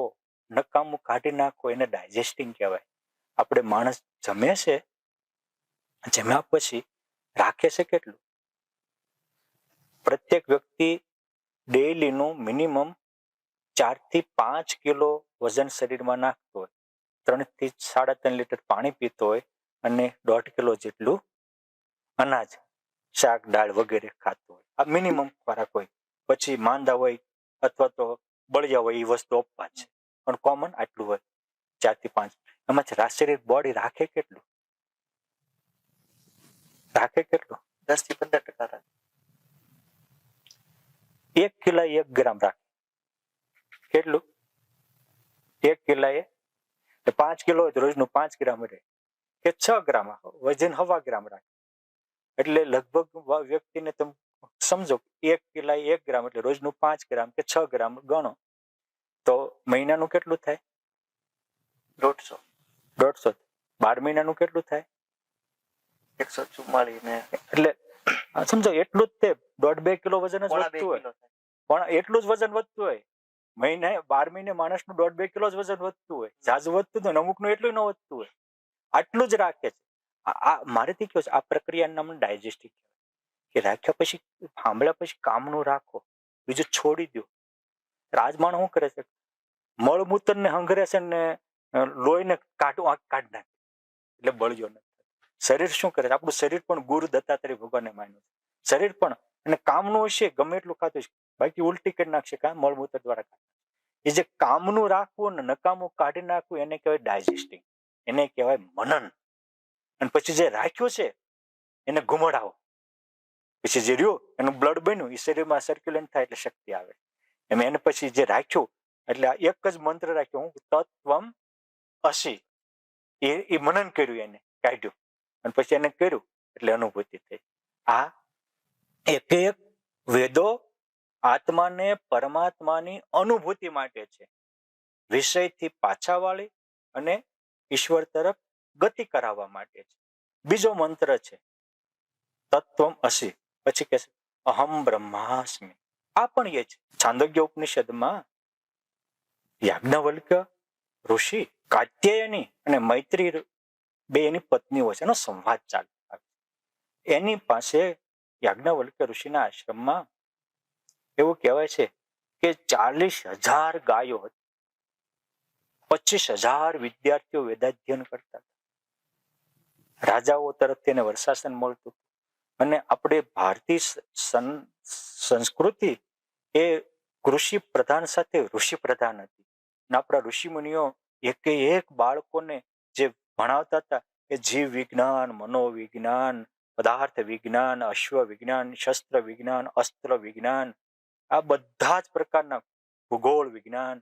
નકામું કાઢી નાખો, એને ડાયજેસ્ટિંગ કહેવાય. આપણે માણસ જમે છે, જમ્યા પછી રાખે છે કેટલું? પ્રત્યેક વ્યક્તિ ડેઈલીનું મિનિમમ 4 થી 5 કિલો વજન શરીરમાં નાખતો હોય, 3 થી 3.5 લીટર પાણી પીતો હોય અને 1.5 કિલો જેટલું અનાજ, શાક, દાળ વગેરે ખાતો હોય. આ મિનિમમ ખોરાક હોય. પછી માંદા હોય અથવા તો બળિયા હોય એ વસ્તુ અપવાદ છે, પણ કોમન આટલું હોય 4 થી 5. એમાંથી શરીર બોડી રાખે કેટલું? 10 થી 15% રાખે. 1 કિલા 1 ગ્રામ રાખે. કેટલું? 1 કિલા 5 કિલો હોય તો રોજનું 5 ગ્રામ રહે કે 6 ગ્રામ વજન 1.5 ગ્રામ રાખે. એટલે લગભગ વ્યક્તિને તમે સમજો 1 કિલા 1 ગ્રામ એટલે રોજનું 5 ગ્રામ કે 6 ગ્રામ ગણો તો મહિનાનું કેટલું થાય? 150. 12 મહિનાનું કેટલું થાય? 144 ને એટલે સમજો એટલું જ તે 1.5-2 કિલો વજન જ વધતું હોય. પણ એટલું જ વજન વધતું હોય. મહિને 12 મહિને માણસનું 1.5-2 કિલો જ વજન વધતું હોય. ઝાઝું વધતું હોય, અમુકનું એટલું ન વધતું હોય. આટલું જ રાખે છે. આ મારેથી કહ્યું છે આ પ્રક્રિયાનું નામ ડાયજેસ્ટિક કહેવાય. કે રાખ્યા પછી સાંભળ્યા પછી કામનું રાખો, બીજું છોડી દો. રાજમાણ શું કરે છે? મળમૂત્ર ને હંગરે છે ને લોહીને કાઢી નાખે એટલે બળજો નથી. શરીર શું કરે છે? આપણું શરીર પણ ગુરુ દત્તાત્રેય ભગવાનને માન્યું છે. શરીર પણ એને કામનું હશે ગમે એટલું ખાતું છે, બાકી ઉલટી કરી નાખશે. કામ મળમૂત્ર દ્વારા એ જે કામનું રાખવું ને નકામું કાઢી નાખવું એને કહેવાય ડાયજેસ્ટિંગ, એને કહેવાય મનન. અને પછી જે રાખ્યું છે એને ઘુમડાવો. પછી જે રહ્યું એનું બ્લડ બન્યું એ શરીરમાં સર્ક્યુલેટ થાય એટલે શક્તિ આવે. એમ એને પછી જે રાખ્યું એટલે એક જ મંત્ર રાખ્યો હું તત્વમ અસી. એ મનન કર્યું, એને કાઢ્યું અને પછી એને કર્યું એટલે અનુભૂતિ થઈ. આ એક વેદો આત્માને પરમાત્માની અનુભૂતિ માટે છે, વિષયથી પાછા વાળી અને ઈશ્વર તરફ ગતિ કરાવવા માટે છે. બીજો મંત્ર છે તત્વમ અસી. પછી કે અહમ બ્રહ્માસ્મિ. આ પણ એ છે. છાંદોગ્ય ઉપનિષદમાં યાજ્ઞવલ્ક્ય ઋષિ કાત્યાયની અને મૈત્રી બે એની પત્નીઓ છે, એનો સંવાદ ચાલે. એની પાસે યાજ્ઞવલ્ક્ય ઋષિના આશ્રમમાં એવું કહેવાય છે કે 40,000 ગાયો હતી, 25,000 વિદ્યાર્થીઓ વેદાધ્યયન કરતા. રાજાઓ તરફથી એને વર્ષાસન મળતું. અને આપણે ભારતીય સંસ્કૃતિ એ કૃષિ પ્રધાન સાથે ઋષિ પ્રધાન હતી. આપણા ઋષિમુનિઓ એક બાળકોને જે ભણાવતા હતા એ જીવ વિજ્ઞાન, મનોવિજ્ઞાન, પદાર્થ વિજ્ઞાન, અશ્વ વિજ્ઞાન, શસ્ત્ર વિજ્ઞાન, અસ્ત્ર વિજ્ઞાન, આ બધા જ પ્રકારના ભૂગોળ વિજ્ઞાન,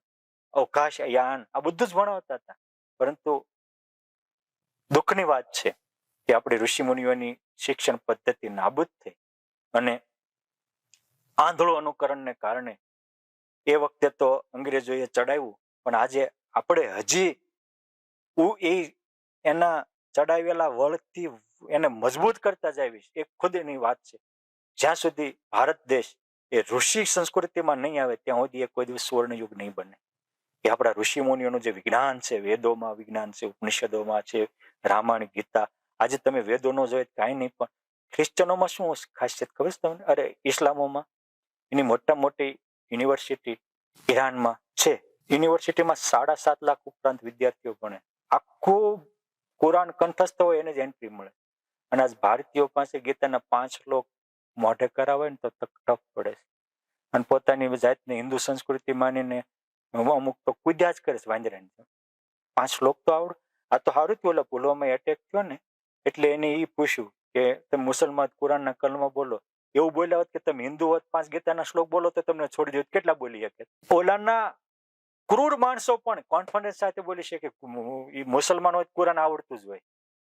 અવકાશયાન, આ બધું જ ભણાવતા હતા. પરંતુ દુઃખની વાત છે કે આપણી ઋષિમુનિઓની શિક્ષણ પદ્ધતિ નાબૂદ થઈ અને આંધળો અનુકરણને કારણે એ વખતે તો અંગ્રેજોએ ચડાવ્યું, પણ આજે આપણે હજી એ એના ચડાવેલા વળથી એને મજબૂત કરતા જાવીશ એ ખુદની વાત છે. જ્યાં સુધી ભારત દેશ એ ઋષિ સંસ્કૃતિમાં નહીં આવે ત્યાં સુધી એ કોઈ દિવસ સુવર્ણયુગ નહીં બને. એ આપણા ઋષિ મુનિઓનું જે વિજ્ઞાન છે, વેદોમાં વિજ્ઞાન છે, ઉપનિષદોમાં છે, રામાયણ ગીતા, આજે તમે વેદોનો જોઈએ કાંઈ નહીં, પણ ખ્રિશ્ચનોમાં શું ખાસિયત ખબર છે તમને? અરે ઇસ્લામોમાં એની મોટા મોટી યુનિવર્સિટી ઈરાનમાં છે. યુનિવર્સિટીમાં 7.5 લાખ ઉપરાંત વિદ્યાર્થીઓ ભણે. આખું કુરાન કંઠસ્થ હોય એને જ એન્ટ્રી મળે. અને આજ ભારતીયો પાસે ગીતાના 5 શ્લોક મોઢે કરાવે ને તો ટફ પડે છે. અને પોતાની જાતને હિન્દુ સંસ્કૃતિ માનીને અમુક તો કૂદ્યા જ કરે છે વાંદરાની. 5 શ્લોક તો આવડે. આ તો સારું થયું, ઓલા પુલવામા એટેક થયો ને એટલે એને એ પૂછ્યું કે તમે મુસલમાન કુરાનના કલમા બોલો. એવું બોલ્યા હોત કે તમે હિન્દુ હોત 5 ગીતાના શ્લોક બોલો તો તમને છોડી દો, કેટલા બોલી શકે? ઓલાના ક્રૂર માણસો પણ કોન્ફિડન્સ સાથે બોલી શકે મુસલમાન હોય કુરાન આવડતું જ હોય.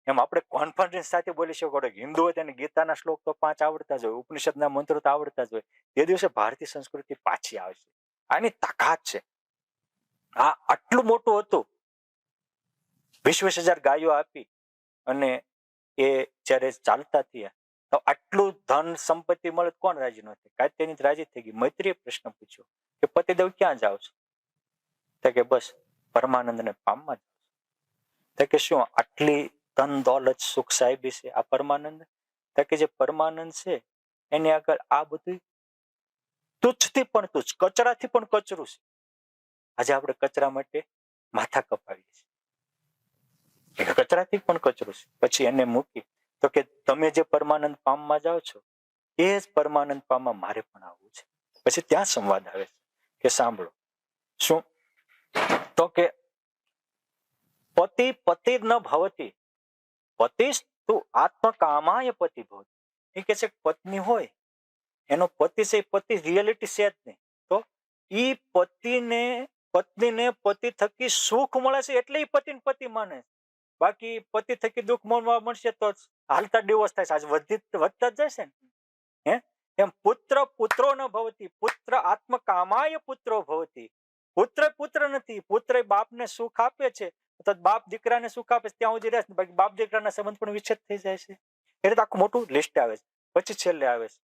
એમ આપણે કોન્ફિડન્સ સાથે બોલી શકો હિન્દુ હોય તેને ગીતાના શ્લોક તો 5 આવડતા જ હોય, ઉપનિષદના મંત્રો તો આવડતા જ હોય. તે દિવસે ભારતીય સંસ્કૃતિ પાછી આવે છે. આની તાકાત છે. આ આટલું મોટું હતું. 20,000 ગાયો આપી અને એ જ્યારે ચાલતા થયા તો આટલું ધન સંપત્તિ મળે કોણ રાજી ન થાય? કાત્યાયની જ રાજી થઈ ગઈ. મૈત્રીએ પ્રશ્ન પૂછ્યો કે પતિદેવ ક્યાં જાવ છો? તો કે બસ પરમાનંદને પામવા જાવ છું. તો કે શું આટલી ધન દોલત સુખ સાહેબી છે આ પરમાનંદ? તો કે જે પરમાનંદ છે એની આગળ આ બધું તુચ્છથી પણ તુચ્છ, કચરાથી પણ કચરું છે. આજે આપણે કચરા માટે માથા કપાવીએ છીએ. કચરાથી પણ કચરું છે. પછી એને મૂકી તો કે તમે જે પરમાનંદ પામવા જાઓ છો એ જ પરમાનંદ પામવા મારે પણ આવવું છે. પછી ત્યાં સંવાદ આવે છે કે સાંભળો શું? તો કે પતિ ન ભવતી પતિસ્તુ આત્મકામાય પતિ ભવતી. એ કે છે પત્ની હોય એનો પતિ છે, પતિ રિયાલિટી છે જ નહીં. તો ઈ પત્નીને પતિ થકી સુખ મળે છે એટલે એ પતિને પતિ માને. બાકી પતિ થકી દુઃખ મળવા મળશે તો હાલતા ડિવોર્સ થાય છે. આજ વધતા જ જશે ને. એમ પુત્રો ન ભવતી પુત્ર આત્મકામાય પુત્રો ભવતી. પુત્ર નથી. પુત્ર બાપને સુખ આપે છે તો બાપ દીકરાને સુખ આપે છે ત્યાં સુધી રહેશે, બાકી બાપ દીકરાના સંબંધ પણ વિચ્છેદ થઈ જાય છે. એટલે આખું મોટું લિસ્ટ આવે છે. પછી છેલ્લે આવે છે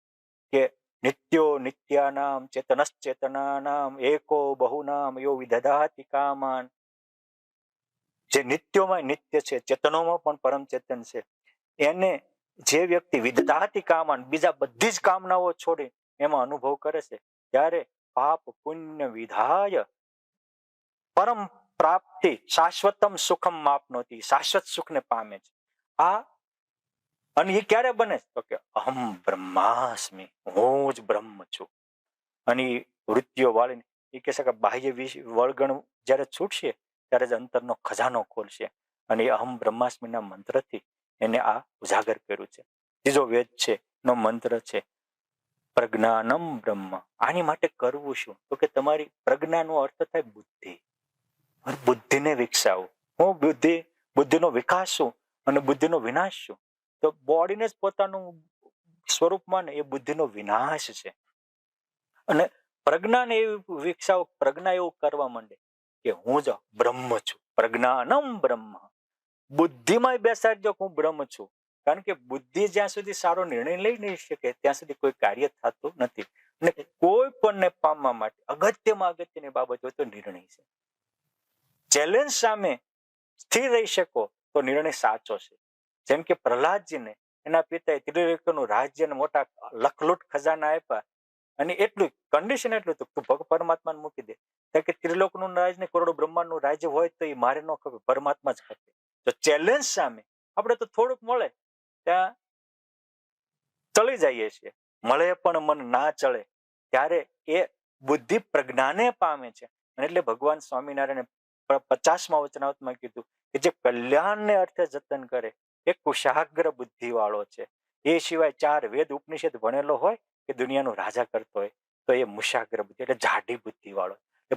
કે નિત્યો નિત્યાનામ ચેતનશ્ચેતનાનામ એકો બહુનામ યો વિદધાતિ કામાન. જે નિત્યોમાં નિત્ય છે, ચેતનોમાં પણ પરમ ચેતન છે, એને જે વ્યક્તિ વિદધાતિ કામાન બીજા બધી જ કામનાઓ છોડી એમાં અનુભવ કરે છે ત્યારે પાપ પુણ્ય વિધાય પરમ પ્રાપ્તિ શાશ્વતમ સુખમ માપનોતી. શાશ્વત સુખને પામે છે. આ અને એ ક્યારે બને? તો કે અહમ બ્રહ્માસ્મિ, હું જ બ્રહ્મ છું. અને વૃત્તિઓ વાળીને એ કહેશે કે બાહ્ય વળગણ જ્યારે છૂટશે ત્યારે જ અંતરનો ખજાનો ખોલશે. અને એ અહમ બ્રહ્માસ્મિના મંત્રથી એને આ ઉજાગર કર્યું છે. ત્રીજો વેદ છે નો મંત્ર છે પ્રજ્ઞાનમ બ્રહ્મ. આની માટે કરવું શું? તો કે તમારી પ્રજ્ઞાનો અર્થ થાય બુદ્ધિ. બુદ્ધિને વિકસાવો. હું બુદ્ધિનો વિકાસ શું અને બુદ્ધિનો વિનાશ શું? તો બોડીને જ પોતાનું સ્વરૂપ માને એ બુદ્ધિનો વિનાશ છે. અને પ્રજ્ઞાને એવી વિકસાવો, પ્રજ્ઞા એવું કરવા માંડે કે હું જ બ્રહ્મ છું. પ્રજ્ઞાનમ બ્રહ્મ. બુદ્ધિમાં બેસાડજો હું બ્રહ્મ છું. કારણ કે બુદ્ધિ જ્યાં સુધી સારો નિર્ણય લઈ નહીં શકે ત્યાં સુધી કોઈ કાર્ય થતું નથી. અને કોઈ પણને પામવા માટે અગત્યની બાબત હોય તો નિર્ણય છે. ચેલેન્જ સામે સ્થિર રહી શકો તો નિર્ણય સાચો છે. જેમ કે પ્રહલાદજીને એના પિતાએ ત્રિલોકનું રાજ્યને મોટા લખલૂટ ખજાના આપ્યા અને એટલું કન્ડિશન એટલું હતું તું પરમાત્માને મૂકી દે. કે ત્રિલોકનું રાજ ને કરોડો બ્રહ્માંડનું રાજ્ય હોય તો એ મારે ન ખબર, પરમાત્મા જ ખપે. તો ચેલેન્જ સામે આપણે તો થોડુંક મળે ત્યાં ચલી જઈએ છીએ, મળે પણ મન ના ચડે ત્યારે એ બુદ્ધિ પ્રજ્ઞાને પામે છે. એટલે ભગવાન સ્વામિનારાયણે 50મા વચનામૃતમાં કીધું કે જે કલ્યાણને અર્થે જતન કરે એ કુશાગ્ર બુદ્ધિ વાળો છે. એ સિવાય 4 વેદ ઉપનિષદ ભણેલો હોય કે દુનિયાનો રાજા કરતો હોય તો એ મુશાગ્ર બુદ્ધિ એટલે જાડી બુદ્ધિ વાળો.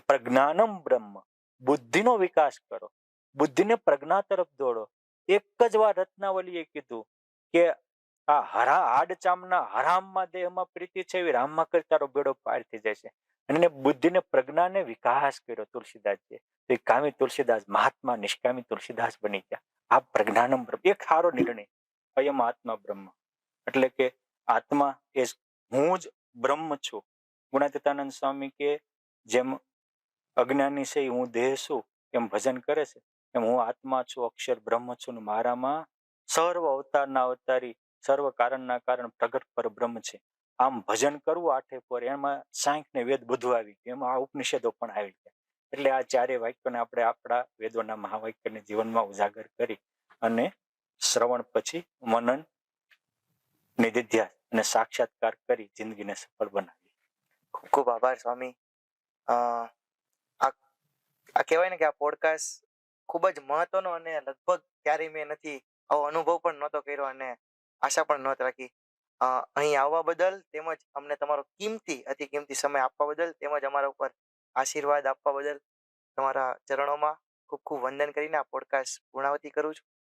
પ્રજ્ઞાનમ બ્રહ્મ. બુદ્ધિનો વિકાસ કરો, બુદ્ધિને પ્રજ્ઞા તરફ દોડો એક જ વાર રત્નાવલીએ કીધું કે આ હાડચામના હરામમાં દેહમાં પ્રીતિ છે એવી રામમાં કરી તારો બેડો પાર થઈ જાય છે. અને એને બુદ્ધિને પ્રજ્ઞાને વિકાસ કર્યો તુલસીદાસજીએ. તો એ કામી તુલસીદાસ મહાત્મા નિષ્કામી તુલસીદાસ બની ગયા. આ પ્રજ્ઞાનમ બ્રહ્મ એક સારો નિર્ણય. અયમ આત્મા બ્રહ્મ એટલે કે આત્મા એ હું જ બ્રહ્મ છું. ગુણાતીતાનંદ સ્વામી કે જેમ અજ્ઞાની છે હું દેહ છું એમ ભજન કરે છે એમ હું આત્મા છું, અક્ષર બ્રહ્મ છું ને મારામાં સર્વ અવતારના અવતારી સર્વ કારણના કારણ પ્રગટ પર બ્રહ્મ છે. આમ ભજન કરવું આઠે પર એમાં સાંખ ને વેદ બધું આવી ગયું. એમાં આ ઉપનિષદો પણ આવી ગયા. એટલે આ ચારે વાક્યોને આપણે આપણા વેદોના મહાવાક્યને જીવનમાં ઉજાગર કરી અને શ્રવણ પછી મનન નિધિધ્યાસ અને સાક્ષાત્કાર કરી જિંદગીને સફળ બનાવી. ખૂબ ખૂબ આભાર સ્વામી. આ આ કહેવાય ને કે આ પોડકાસ્ટ ખૂબ જ મહત્વનો અને લગભગ ક્યારેય મેં નથી આવો અનુભવ પણ નહોતો કર્યો અને આશા પણ નહોતી રાખી. અહીં આવવા બદલ તેમજ અમને તમારો અતિ કિંમતી સમય આપવા બદલ તેમજ અમારા ઉપર આશીર્વાદ આપવા બદલ તમારા ચરણોમાં ખૂબ ખૂબ વંદન કરીને આ પોડકાસ્ટ પૂર્ણાવતી કરું છું.